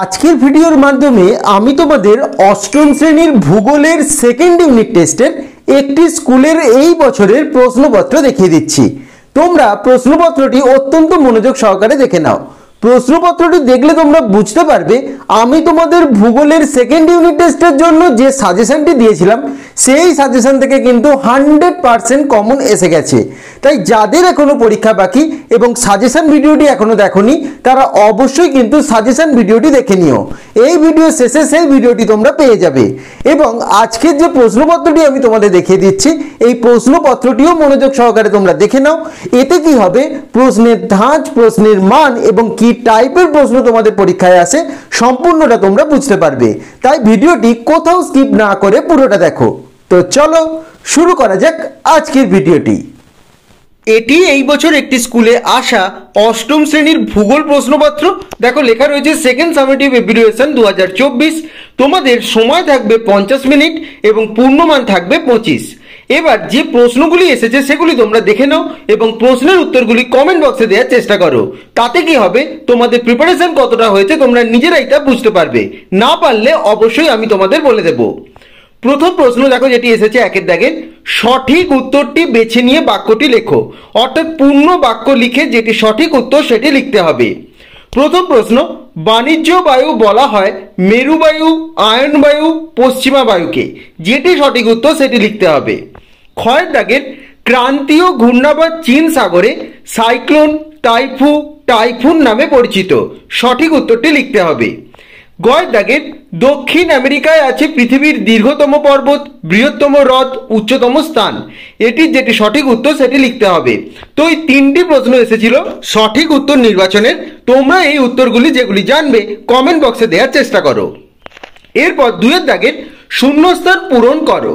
আজকের ভিডিওর মাধ্যমে আমি তোমাদের অষ্টম শ্রেণীর ভূগোলের সেকেন্ড ইউনিট টেস্টের একটি স্কুলের এই বছরের প্রশ্নপত্র দেখিয়ে দিচ্ছি। তোমরা প্রশ্নপত্রটি অত্যন্ত মনোযোগ সহকারে দেখে নাও। প্রশ্নপত্রটি দেখলে তোমরা বুঝতে পারবে আমি তোমাদের ভূগোলের সেকেন্ড ইউনিট টেস্টের জন্য যে সাজেশনটি দিয়েছিলাম সেই সাজেশন থেকে কিন্তু 100% কমন এসে গেছে। তাই যাদের এখনো পরীক্ষা বাকি এবং সাজেশন ভিডিওটি এখনো দেখোনি তারা অবশ্যই কিন্তু সাজেশন ভিডিওটি দেখে নিও। এই ভিডিও শেষে সেই ভিডিওটি তোমরা পেয়ে যাবে। এবং আজকের যে প্রশ্নপত্রটি আমি তোমাদের দেখিয়ে দিচ্ছি এই প্রশ্নপত্রটিও মনোযোগ সহকারে তোমরা দেখে নাও। এতে কি হবে, প্রশ্নের ধাঁচ, প্রশ্নের মান এবং কি টাইপের প্রশ্ন তোমাদের পরীক্ষায় আসে সম্পূর্ণটা তোমরা বুঝতে পারবে। তাই ভিডিওটি কোথাও স্কিপ না করে পুরোটা দেখো। তো চলো শুরু করা যাক আজকের ভিডিওটি। এটি এই বছর একটি স্কুলে আসা অষ্টম শ্রেণীর ভূগোল প্রশ্নপত্র। দেখো লেখা রয়েছে সেকেন্ড সামেটিভ এভালুয়েশন 2024। তোমাদের সময় থাকবে 50 মিনিট এবং পূর্ণমান থাকবে 25। এবার যে প্রশ্নগুলি এসেছে সেগুলি তোমরা দেখে নাও এবং প্রশ্নের উত্তরগুলি কমেন্ট বক্সে দেওয়ার চেষ্টা করো। তাতে কি হবে, তোমাদের প্রিপারেশন কতটা হয়েছে তোমরা নিজেরাই তা বুঝতে পারবে। না পারলে অবশ্যই আমি তোমাদের বলে দেব। প্রথম প্রশ্ন দেখো যেটি এসেছে একের দাগে, সঠিক উত্তরটি বেছে নিয়ে বাক্যটি লেখো। অর্থাৎ পূর্ণ বাক্য লিখে যেটি সঠিক উত্তর সেটি লিখতে হবে। প্রথম প্রশ্ন, বাণিজ্য বায়ু বলা হয় মেরুবায়ু, আয়ন বায়ু, পশ্চিমা বায়ুকে। যেটি সঠিক উত্তর সেটি লিখতে হবে। ক্ষয়ের দাগের, ক্রান্তীয় ঘূর্ণাবর্ত চীন সাগরে সাইক্লোন, টাইফুন নামে পরিচিত। সঠিক উত্তরটি লিখতে হবে। গয়ের দাগের, দক্ষিণ আমেরিকায় আছে পৃথিবীর দীর্ঘতম পর্বত, বৃহত্তম হ্রদ, উচ্চতম স্থান। এটির যেটি সঠিক উত্তর সেটি লিখতে হবে। তো এই তিনটি প্রশ্ন এসেছিল সঠিক উত্তর নির্বাচনের। তোমরা এই উত্তরগুলি যেগুলি জানবে কমেন্ট বক্সে দেওয়ার চেষ্টা করো। এরপর দুয়ের দাগের শূন্যস্থান পূরণ করো।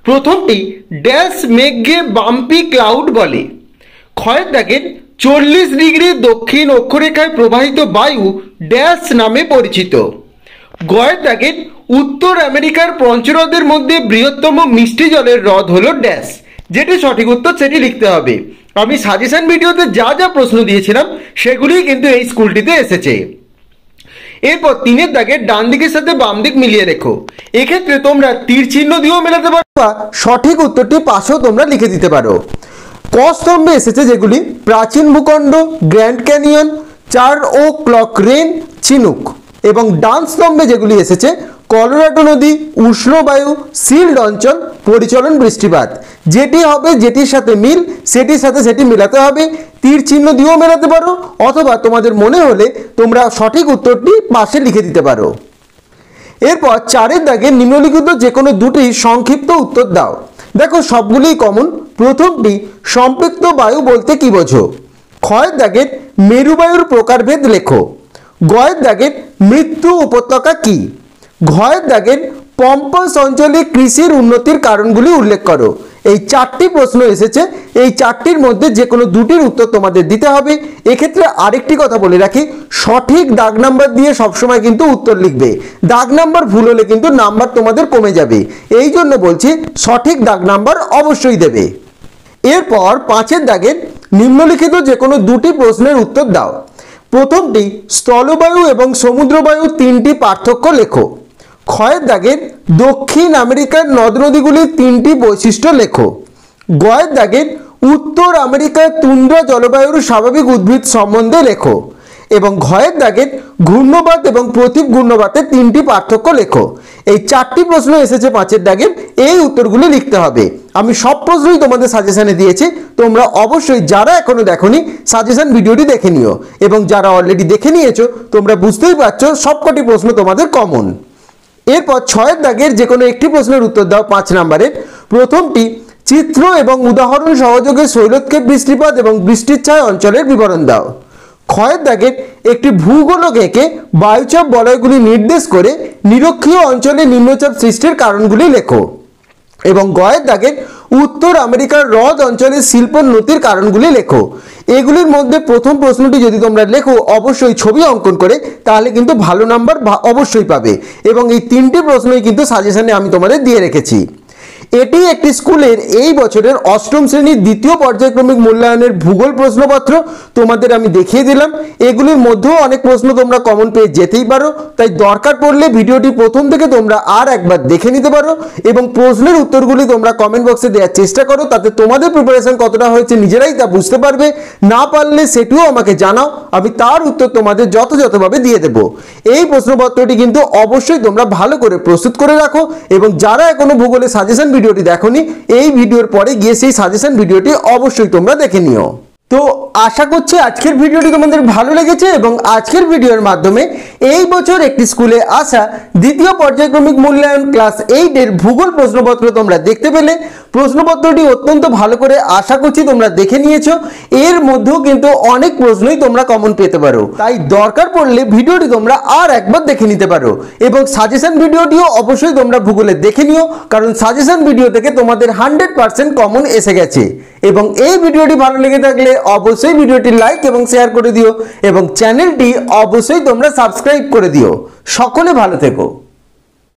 প্রথমটি ড্যাশ মেঘকে বাম্পি ক্লাউড বলে। ক্ষয়ের দাগের, 40 ডিগ্রি দক্ষিণ অক্ষরেখায় প্রবাহিত বায়ু ড্যাশ নামে পরিচিত। গয়ের দাগের, উত্তর আমেরিকার পঞ্চহ্রদের মধ্যে বৃহত্তম মিষ্টি জলের হ্রদ হলো ড্যাশ। যেটি সঠিক উত্তর সেটি লিখতে হবে। আমি সাজেশন ভিডিওতে যা যা প্রশ্ন দিয়েছিলাম সেগুলি কিন্তু এই স্কুলটিতে এসেছে। এরপর তিনের দাগের ডান দিকের সাথে বাম দিক মিলিয়ে রেখো। এক্ষেত্রে তোমরা তীর চিহ্ন দিয়েও মেলাতে পারো বা সঠিক উত্তরটি পাশেও তোমরা লিখে দিতে পারো। ক স্তম্ভে এসেছে যেগুলি প্রাচীন ভূখণ্ড, গ্র্যান্ড ক্যানিয়ন, 4 ও ক্লক রেন, চিনুক। এবং ডান স্তম্ভে যেগুলি এসেছে কলোরাডো নদী, উষ্ণবায়ু, সিল্ড অঞ্চল, পরিচলন বৃষ্টিপাত। যেটি হবে যেটির সাথে মিল সেটির সাথে সেটি মেলাতে হবে। তীর চিহ্ন দিয়েও মেলাতে পারো অথবা তোমাদের মনে হলে তোমরা সঠিক উত্তরটি পাশে লিখে দিতে পারো। এরপর চারের দাগে নিম্নলিখিত যে কোনো দুটি সংক্ষিপ্ত উত্তর দাও। দেখো সবগুলিই কমন। প্রথমটি, সম্পৃক্ত বায়ু বলতে কি বোঝো? ক্ষয়ের দাগের মেরুবায়ুর প্রকারভেদ লেখো। গয়ের দাগের মৃত্যু উপত্যকা কি? ঘয়ের দাগের পম্পাস অঞ্চলে কৃষির উন্নতির কারণগুলি উল্লেখ করো। এই চারটি প্রশ্ন এসেছে। এই চারটির মধ্যে যে কোনো দুটির উত্তর তোমাদের দিতে হবে। এক্ষেত্রে আরেকটি কথা বলে রাখি, সঠিক দাগ নাম্বার দিয়ে সবসময় কিন্তু উত্তর লিখবে। দাগ নাম্বার ভুল হলে কিন্তু নাম্বার তোমাদের কমে যাবে। এই জন্য বলছি সঠিক দাগ নাম্বার অবশ্যই দেবে। এরপর পাঁচের দাগের নিম্নলিখিত যে কোনো দুটি প্রশ্নের উত্তর দাও। প্রথমটি, স্থলবায়ু এবং সমুদ্রবায়ু তিনটি পার্থক্য লেখো। ক্ষয়ের দাগের দক্ষিণ আমেরিকার নদ নদীগুলির তিনটি বৈশিষ্ট্য লেখো। গয়ের দাগের উত্তর আমেরিকার তুন্দ্রা জলবায়ুর স্বাভাবিক উদ্ভিদ সম্বন্ধে লেখো। এবং ঘয়ের দাগের ঘূর্ণবাত এবং প্রতীপ ঘূর্ণবাতের তিনটি পার্থক্য লেখো। এই চারটি প্রশ্ন এসেছে পাঁচের দাগের। এই উত্তরগুলি লিখতে হবে। আমি সব প্রশ্নই তোমাদের সাজেশনে দিয়েছি। তোমরা অবশ্যই যারা এখনো দেখোনি সাজেশন ভিডিওটি দেখে নিও এবং যারা অলরেডি দেখে নিয়েছো তোমরা বুঝতেই পারছো সবকটি প্রশ্ন তোমাদের কমন। এরপর ছয়ের দাগের যে কোনো একটি প্রশ্নের উত্তর দাও 5 নম্বরের। প্রথমটি, চিত্র এবং উদাহরণ সহযোগে শৈলোৎক্ষেপ বৃষ্টিপাত এবং বৃষ্টির ছায়া অঞ্চলের বিবরণ দাও। ক্ষয়ের দাগের একটি ভূগোলক এঁকে বায়ুচাপ বলয়গুলি নির্দেশ করে নিরক্ষীয় অঞ্চলে নিম্নচাপ সৃষ্টির কারণগুলি লেখো। এবং গয়ের দাগের উত্তর আমেরিকার হ্রদ অঞ্চলের শিল্পোন্নতির কারণগুলি লেখো। এগুলির মধ্যে প্রথম প্রশ্নটি যদি তোমরা লেখো অবশ্যই ছবি অঙ্কন করে তাহলে কিন্তু ভালো নাম্বার অবশ্যই পাবে। এবং এই তিনটি প্রশ্নই কিন্তু সাজেশনে আমি তোমাদের দিয়ে রেখেছি। এটি একটি স্কুলের এই বছরের অষ্টম শ্রেণীর দ্বিতীয় পর্যায়ক্রমিক মূল্যায়নের ভূগোল প্রশ্নপত্র তোমাদের আমি দেখিয়ে দিলাম। এগুলির মধ্যেও অনেক প্রশ্ন তোমরা কমন পেয়ে যেতেই পারো, তাই দরকার পড়লে ভিডিওটি প্রথম থেকে তোমরা আর একবার দেখে নিতে পারো এবং প্রশ্নের উত্তরগুলি তোমরা কমেন্ট বক্সে দেওয়ার চেষ্টা করো, তাতে তোমাদের প্রিপারেশন কতটা হয়েছে নিজেরাই তা বুঝতে পারবে। না পারলে সেটিও আমাকে জানাও, আমি তার উত্তর তোমাদের যথাযথভাবে দিয়ে দেবো। এই প্রশ্নপত্রটি কিন্তু অবশ্যই তোমরা ভালো করে প্রস্তুত করে রাখো এবং যারা এখনো ভূগোলের সাজেশন ভিডিওটি দেখোনি, এই ভিডিওর পরে গিয়ে সেই সাজেশন ভিডিওটি অবশ্যই তোমরা দেখে নিও। তো আশা করছি আজকের ভিডিওটি তোমাদের ভালো লেগেছে এবং আজকের ভিডিওর মাধ্যমে এই বছর একটি স্কুলে আসা দ্বিতীয় পর্যায়ক্রমিক মূল্যায়ন ক্লাস 8 এর ভূগোল প্রশ্নপত্র তোমরা দেখতে পেলে। প্রশ্নপত্রটি অত্যন্ত ভালো করে আশা করছি তোমরা দেখে নিয়েছো। এর মধ্যেও কিন্তু অনেক প্রশ্নই তোমরা কমন পেতে পারো, তাই দরকার পড়লে ভিডিওটি তোমরা আর একবার দেখে নিতে পারো এবং সাজেশন ভিডিওটিও অবশ্যই তোমরা ভূগোলে দেখে নিও, কারণ সাজেশন ভিডিও থেকে তোমাদের 100% কমন এসে গেছে। এবং এই ভিডিওটি ভালো লেগে থাকলে অবশ্যই ভিডিওটি লাইক এবং শেয়ার করে দিও এবং চ্যানেলটি অবশ্যই তোমরা সাবস্ক্রাইব করে দিও। সকলে ভালো থেকো।